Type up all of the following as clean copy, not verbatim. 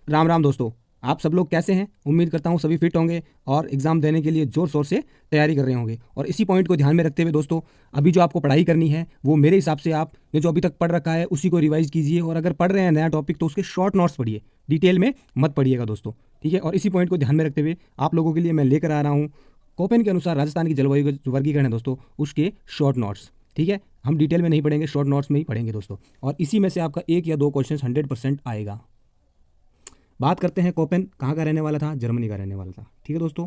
राम राम दोस्तों। आप सब लोग कैसे हैं? उम्मीद करता हूं सभी फिट होंगे और एग्ज़ाम देने के लिए ज़ोर शोर से तैयारी कर रहे होंगे। और इसी पॉइंट को ध्यान में रखते हुए दोस्तों, अभी जो आपको पढ़ाई करनी है वो मेरे हिसाब से आपने जो अभी तक पढ़ रखा है उसी को रिवाइज़ कीजिए। और अगर पढ़ रहे हैं नया टॉपिक तो उसके शॉर्ट नोट्स पढ़िए, डिटेल में मत पढ़िएगा दोस्तों, ठीक है। और इसी पॉइंट को ध्यान में रखते हुए आप लोगों के लिए मैं लेकर आ रहा हूँ कोपेन के अनुसार राजस्थान की जलवायु का जो वर्गीकरण है दोस्तों, उसके शॉर्ट नोट्स, ठीक है। हम डिटेल में नहीं पढ़ेंगे, शॉर्ट नोट्स में ही पढ़ेंगे दोस्तों। और इसी में से आपका एक या दो क्वेश्चन 100% आएगा। बात करते हैं, कोपेन कहाँ का रहने वाला था? जर्मनी का रहने वाला था, ठीक है दोस्तों।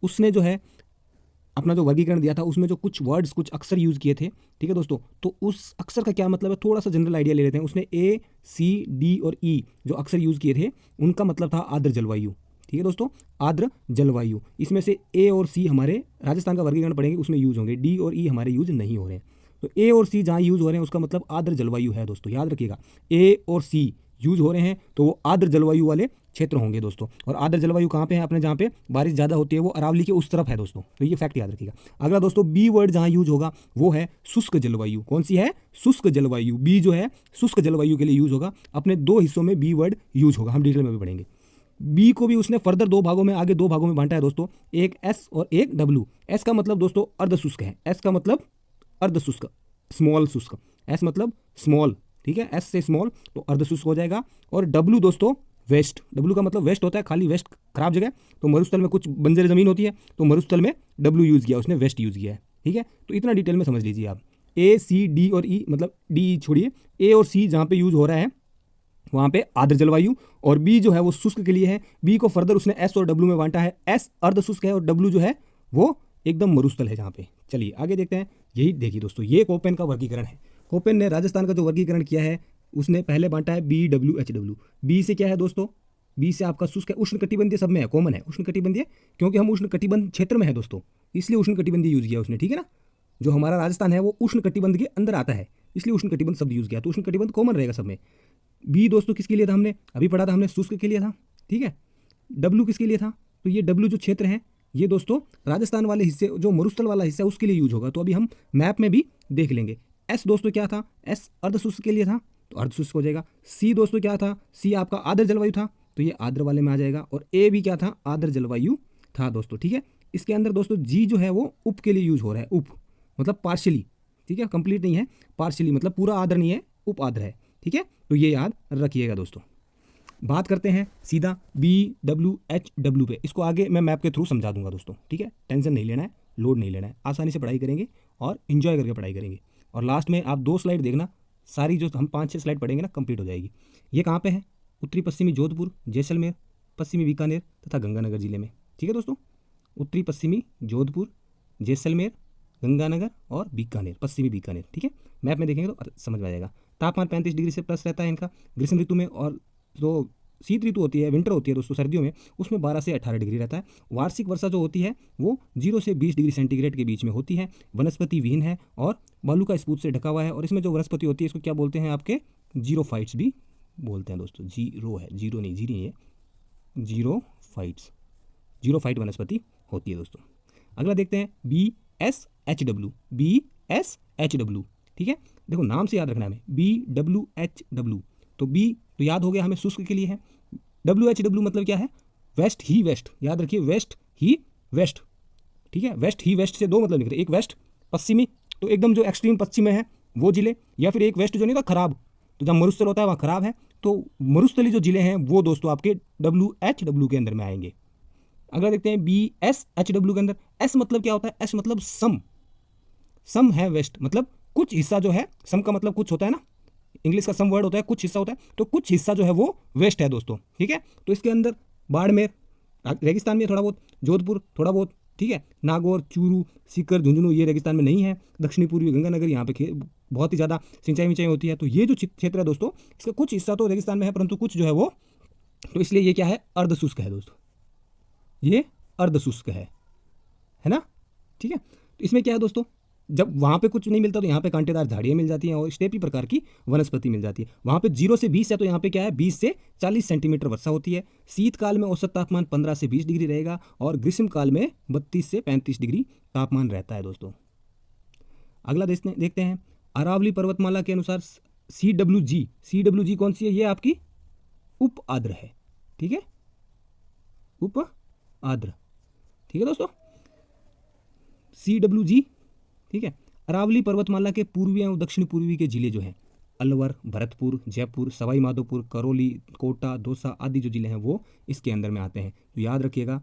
उसने जो है अपना जो वर्गीकरण दिया था उसमें जो कुछ वर्ड्स, कुछ अक्षर यूज़ किए थे, ठीक है दोस्तों। तो उस अक्षर का क्या मतलब है, थोड़ा सा जनरल आइडिया ले लेते हैं। उसने ए, सी, डी और ई जो अक्षर यूज़ किए थे उनका मतलब था आर्द्र जलवायु, ठीक है दोस्तों, आर्द्र जलवायु। इसमें से ए और सी हमारे राजस्थान का वर्गीकरण पढ़ेंगे उसमें यूज़ होंगे, डी और ई हमारे यूज़ नहीं हो रहे हैं। तो ए और सी जहाँ यूज़ हो रहे हैं उसका मतलब आर्द्र जलवायु है दोस्तों, याद रखिएगा। ए और सी यूज़ हो रहे हैं तो वो आर्द्र जलवायु वाले क्षेत्र होंगे दोस्तों। और आर्द्र जलवायु कहाँ पे है अपने, जहाँ पे बारिश ज़्यादा होती है वो अरावली के उस तरफ है दोस्तों, तो ये फैक्ट याद रखिएगा। अगला दोस्तों, बी वर्ड जहाँ यूज होगा वो है शुष्क जलवायु। कौन सी है? शुष्क जलवायु। बी जो है शुष्क जलवायु के लिए यूज होगा। अपने दो हिस्सों में बी वर्ड यूज होगा, हम डिटेल में भी पढ़ेंगे। बी को भी उसने फर्दर दो भागों में, आगे दो भागों में बांटा है दोस्तों, एक एस और एक डब्ल्यू। एस का मतलब दोस्तों अर्ध शुष्क है, एस का मतलब अर्ध शुष्क, स्मॉल शुष्क। एस मतलब स्मॉल, ठीक है, एस से स्मॉल तो अर्ध शुष्क हो जाएगा। और डब्ल्यू दोस्तों वेस्ट, डब्ल्यू का मतलब वेस्ट होता है, खाली वेस्ट खराब जगह। तो मरुस्थल में कुछ बंजर जमीन होती है तो मरुस्थल में डब्ल्यू यूज़ किया उसने, वेस्ट यूज़ किया है, ठीक है। तो इतना डिटेल में समझ लीजिए आप। ए, सी, डी और ई, मतलब डी छोड़िए, ए और सी जहाँ पे यूज़ हो रहा है वहाँ पे आर्द्र जलवायु, और बी जो है वो शुष्क के लिए है। बी को फर्दर उसने एस और डब्ल्यू में बांटा है, एस अर्ध शुष्क है और डब्ल्यू जो है वो एकदम मरुस्थल है जहाँ पे। चलिए आगे देखते हैं। यही देखिए दोस्तों, ये कोपेन का वर्गीकरण है। कोपेन ने राजस्थान का जो वर्गीकरण किया है उसने पहले बांटा है B, W, H, W. B से क्या है दोस्तों? बी से आपका शुष्क है, उष्ण कटिबंधीय सब में है, कॉमन है उष्ण कटिबंधीय, क्योंकि हम उष्ण कटिबंध क्षेत्र में है दोस्तों, इसलिए उष्ण कटिबंधीय यूज किया उसने, ठीक है ना। जो हमारा राजस्थान है वो उष्ण कटिबंध के अंदर आता है, इसलिए उष्ण कटिबंध शब्द यूज किया, तो उष्ण कटिबंध कॉमन रहेगा सब में। बी दोस्तों किसके लिए था? हमने अभी पढ़ा था, हमने शुष्क के लिए था, ठीक है। डब्ल्यू किसके लिए था? तो ये डब्ल्यू जो क्षेत्र है ये दोस्तों राजस्थान वाले हिस्से, जो मरुस्थल वाला हिस्सा है उसके लिए यूज होगा, तो अभी हम मैप में भी देख लेंगे। एस दोस्तों क्या था? एस अर्ध शुष्क के लिए था तो अर्ध शुष्क हो जाएगा। सी दोस्तों क्या था? सी आपका आर्द्र जलवायु था तो ये आर्द्र वाले में आ जाएगा। और ए भी क्या था? आर्द्र जलवायु था दोस्तों, ठीक है। इसके अंदर दोस्तों जी जो है वो उप के लिए यूज हो रहा है, उप मतलब पार्शियली, ठीक है, कंप्लीट नहीं है, पार्शियली मतलब पूरा आर्द्र नहीं है, उप आर्द्र है, ठीक है। तो ये याद रखिएगा दोस्तों। बात करते हैं सीधा बी, डब्ल्यू, एच, डब्ल्यू पे। इसको आगे मैं मैप के थ्रू समझा दूंगा दोस्तों, ठीक है। टेंशन नहीं लेना है, लोड नहीं लेना है, आसानी से पढ़ाई करेंगे और इन्जॉय करके पढ़ाई करेंगे। और लास्ट में आप 2 स्लाइड देखना, सारी जो हम 5-6 स्लाइड पढ़ेंगे ना कंप्लीट हो जाएगी। ये कहाँ पे है? उत्तरी पश्चिमी जोधपुर, जैसलमेर, पश्चिमी बीकानेर तथा गंगानगर जिले में, ठीक है दोस्तों। उत्तरी पश्चिमी जोधपुर, जैसलमेर, गंगानगर और बीकानेर, पश्चिमी बीकानेर, ठीक है। मैप में देखेंगे तो समझ में आ जाएगा। तापमान 35 डिग्री से प्लस रहता है इनका ग्रीष्म ऋतु में, और जो शीत ऋतु होती है, विंटर होती है दोस्तों सर्दियों में, उसमें 12 से 18 डिग्री रहता है। वार्षिक वर्षा जो होती है वो 0 से 20 डिग्री सेंटीग्रेड के बीच में होती है। वनस्पति विहीन है और बालू का स्पूत से ढका हुआ है। और इसमें जो वनस्पति होती है इसको क्या बोलते हैं? आपके जीरोफाइट्स भी बोलते हैं दोस्तों। जीरो है, जीरो नहीं, जीरी है, जीरोफाइट्स, जीरोफाइट वनस्पति होती है दोस्तों। अगला देखते हैं B, S, H, W. B, S, H, W, ठीक है। देखो नाम से याद रखना है हमें, बी, डब्ल्यू, एच, डब्ल्यू। तो बी तो याद हो गया हमें शुष्क के लिए है। डब्ल्यू, एच, डब्ल्यू मतलब क्या है? वेस्ट ही वेस्ट, याद रखिए, वेस्ट ही वेस्ट, ठीक है। वेस्ट ही वेस्ट से दो मतलब निकले, एक वेस्ट पश्चिमी तो एकदम जो एक्सट्रीम पश्चिम में है वो जिले, या फिर एक वेस्ट जो नहीं था खराब, तो जहाँ मरुस्थल होता है वहाँ खराब है, तो मरुस्थली जो जिले हैं वो दोस्तों आपके डब्ल्यू, एच, डब्ल्यू के अंदर में आएंगे। अगला देखते हैं बी, एस, एच, डब्ल्यू के अंदर। एस मतलब क्या होता है? एस मतलब सम, सम है वेस्ट, मतलब कुछ हिस्सा जो है, सम का मतलब कुछ होता है ना, इंग्लिश का सम वर्ड होता है, कुछ हिस्सा होता है, तो कुछ हिस्सा जो है वो वेस्ट है दोस्तों, ठीक है। तो इसके अंदर बाड़मेर रेगिस्तान में थोड़ा बहुत, जोधपुर थोड़ा बहुत, ठीक है। नागौर, चूरू, सीकर, झुंझुनू ये रेगिस्तान में नहीं है। दक्षिणी पूर्वी गंगानगर यहाँ पे बहुत ही ज़्यादा सिंचाई विंचाई होती है। तो ये जो क्षेत्र है दोस्तों इसका कुछ हिस्सा तो रेगिस्तान में है परंतु कुछ जो है वो, तो इसलिए ये क्या है? अर्ध शुष्क है दोस्तों, ये अर्ध शुष्क है ना, ठीक है। तो इसमें क्या है दोस्तों, जब वहाँ पे कुछ नहीं मिलता तो यहाँ पे कांटेदार झाड़ियाँ मिल जाती हैं और स्टेपी प्रकार की वनस्पति मिल जाती है। वहाँ पे 0 से 20 है तो यहाँ पे क्या है? 20 से 40 सेंटीमीटर वर्षा होती है। शीतकाल में औसत तापमान 15 से 20 डिग्री रहेगा और ग्रीष्म काल में 32 से 35 डिग्री तापमान रहता है दोस्तों। अगला देखते हैं अरावली पर्वतमाला के अनुसार CWG। CWG कौन सी है? ये आपकी उप आर्द्र है, ठीक है, उप आर्द्र। ठीक है दोस्तों, CWG। ठीक है, अरावली पर्वतमाला के पूर्वी एवं दक्षिण पूर्वी के जिले जो हैं अलवर, भरतपुर, जयपुर, सवाई माधोपुर, करौली, कोटा, दौसा आदि जो जिले हैं वो इसके अंदर में आते हैं। तो याद रखिएगा,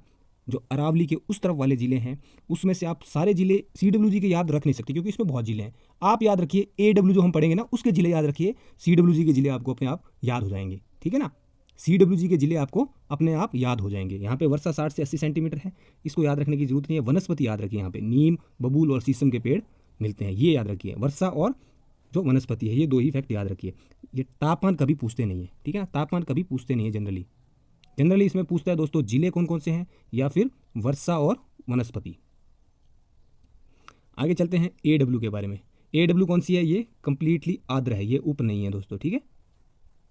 जो अरावली के उस तरफ वाले जिले हैं उसमें से आप सारे जिले CWG के याद रख नहीं सकते क्योंकि इसमें बहुत जिले हैं। आप याद रखिए AW जो हम पढ़ेंगे ना उसके जिले याद रखिए, CWG के जिले आपको अपने आप याद हो जाएंगे। ठीक है ना, CWG के जिले आपको अपने आप याद हो जाएंगे। यहाँ पे वर्षा 60 से 80 सेंटीमीटर है, इसको याद रखने की जरूरत नहीं है। वनस्पति याद रखिए, यहाँ पे नीम, बबूल और शीशम के पेड़ मिलते हैं, ये याद रखिए। वर्षा और जो वनस्पति है, ये दो ही फैक्ट याद रखिए। ये तापमान कभी पूछते नहीं है, ठीक है ना, तापमान कभी पूछते नहीं है जनरली इसमें पूछता है दोस्तों जिले कौन कौन से हैं या फिर वर्षा और वनस्पति। आगे चलते हैं AW के बारे में। AW कौन सी है? ये कंप्लीटली आर्द्र है, ये उप नहीं है दोस्तों। ठीक है,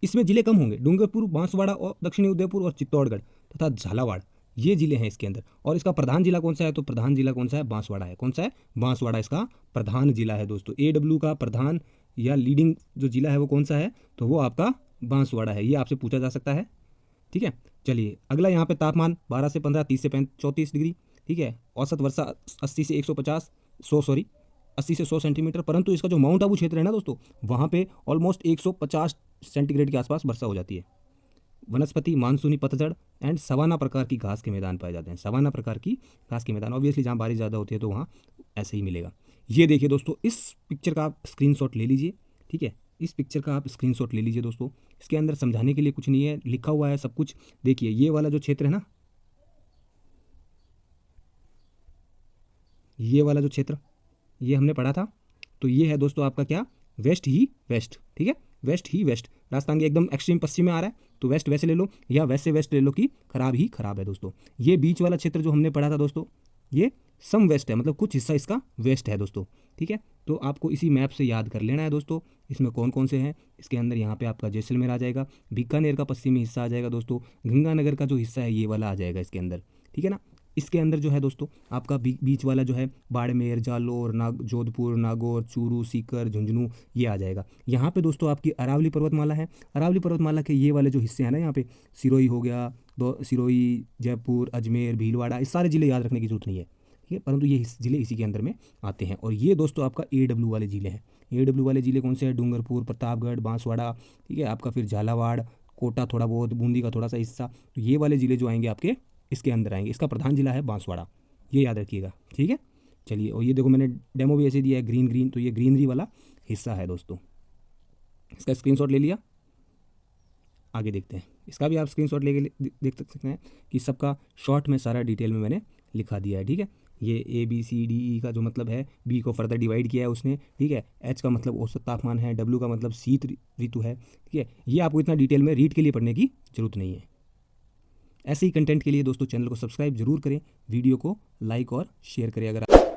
इसमें जिले कम होंगे, डूंगरपुर, बांसवाड़ा और दक्षिणी उदयपुर और चित्तौड़गढ़ तथा झालावाड़, ये जिले हैं इसके अंदर। और इसका प्रधान जिला कौन सा है? तो प्रधान जिला कौन सा है? बांसवाड़ा है। कौन सा है? बांसवाड़ा इसका प्रधान जिला है दोस्तों। AW का प्रधान या लीडिंग जो जिला है वो कौन सा है? तो वो आपका बांसवाड़ा है, ये आपसे पूछा जा सकता है। ठीक है, चलिए अगला, यहाँ पे तापमान 12 से 15, 30 से 34 डिग्री। ठीक है, औसत वर्षा 80 से 100 सेंटीमीटर। परंतु इसका जो माउंट आबू क्षेत्र है ना दोस्तों, वहाँ पे ऑलमोस्ट 150 सेंटीग्रेड के आसपास वर्षा हो जाती है। वनस्पति मानसूनी पतझड़ एंड सवाना प्रकार की घास के मैदान पाए जाते हैं। सवाना प्रकार की घास के मैदान, ऑब्वियसली जहाँ बारिश ज़्यादा होती है तो वहाँ ऐसे ही मिलेगा। ये देखिए दोस्तों, इस पिक्चर का आप स्क्रीनशॉट ले लीजिए। ठीक है, इस पिक्चर का आप स्क्रीनशॉट ले लीजिए दोस्तों। इसके अंदर समझाने के लिए कुछ नहीं है, लिखा हुआ है सब कुछ। देखिए ये वाला जो क्षेत्र है ना, ये वाला जो क्षेत्र ये हमने पढ़ा था, तो ये है दोस्तों आपका क्या? वेस्ट ही वेस्ट। ठीक है, वेस्ट ही वेस्ट। राजस्थान के एकदम एक्सट्रीम पश्चिम में आ रहा है तो वेस्ट वैसे ले लो, या वैसे वेस्ट ले लो कि खराब ही खराब है दोस्तों। ये बीच वाला क्षेत्र जो हमने पढ़ा था दोस्तों, ये सम वेस्ट है, मतलब कुछ हिस्सा इसका वेस्ट है दोस्तों। ठीक है, तो आपको इसी मैप से याद कर लेना है दोस्तों, इसमें कौन कौन से हैं। इसके अंदर यहाँ पे आपका जैसलमेर आ जाएगा, बीकानेर का पश्चिमी हिस्सा आ जाएगा दोस्तों, गंगानगर का जो हिस्सा है ये वाला आ जाएगा इसके अंदर। ठीक है ना, इसके अंदर जो है दोस्तों आपका बीच वाला जो है बाड़मेर, जालोर, जोधपुर, नागौर, चूरू, सीकर, झुंझुनू, ये आ जाएगा। यहाँ पे दोस्तों आपकी अरावली पर्वतमाला है। अरावली पर्वतमाला के ये वाले जो हिस्से हैं ना, यहाँ पे सिरोही हो गया, सिरोही, जयपुर, अजमेर, भीलवाड़ा, इस सारे जिले याद रखने की जरूरत नहीं है। ठीक है, परंतु ये जिले इसी के अंदर में आते हैं। और ये दोस्तों आपका AW वाले जिले हैं। AW वाले जिले कौन से हैं? डूंगरपुर, प्रतापगढ़, बांसवाड़ा, ठीक है, आपका फिर झालावाड़, कोटा, थोड़ा बहुत बूंदी का थोड़ा सा हिस्सा, तो ये वाले जिले जो आएंगे आपके इसके अंदर आएंगे। इसका प्रधान जिला है बांसवाड़ा, ये याद रखिएगा। ठीक है, चलिए, और ये देखो मैंने डेमो भी ऐसे दिया है, ग्रीन ग्रीन, तो ये ग्रीनरी वाला हिस्सा है दोस्तों। इसका स्क्रीनशॉट ले लिया, आगे देखते हैं। इसका भी आप स्क्रीनशॉट लेके देख सकते हैं कि सबका शॉर्ट में सारा डिटेल में मैंने लिखा दिया है। ठीक है, ये ABCDE का जो मतलब है, B को फर्दर डिवाइड किया है उसने। ठीक है, H का मतलब औसत तापमान है, W का मतलब शीत ऋतु है। ठीक है, ये आपको इतना डिटेल में रीड के लिए पढ़ने की जरूरत नहीं है। ऐसे ही कंटेंट के लिए दोस्तों चैनल को सब्सक्राइब जरूर करें, वीडियो को लाइक और शेयर करें अगर आप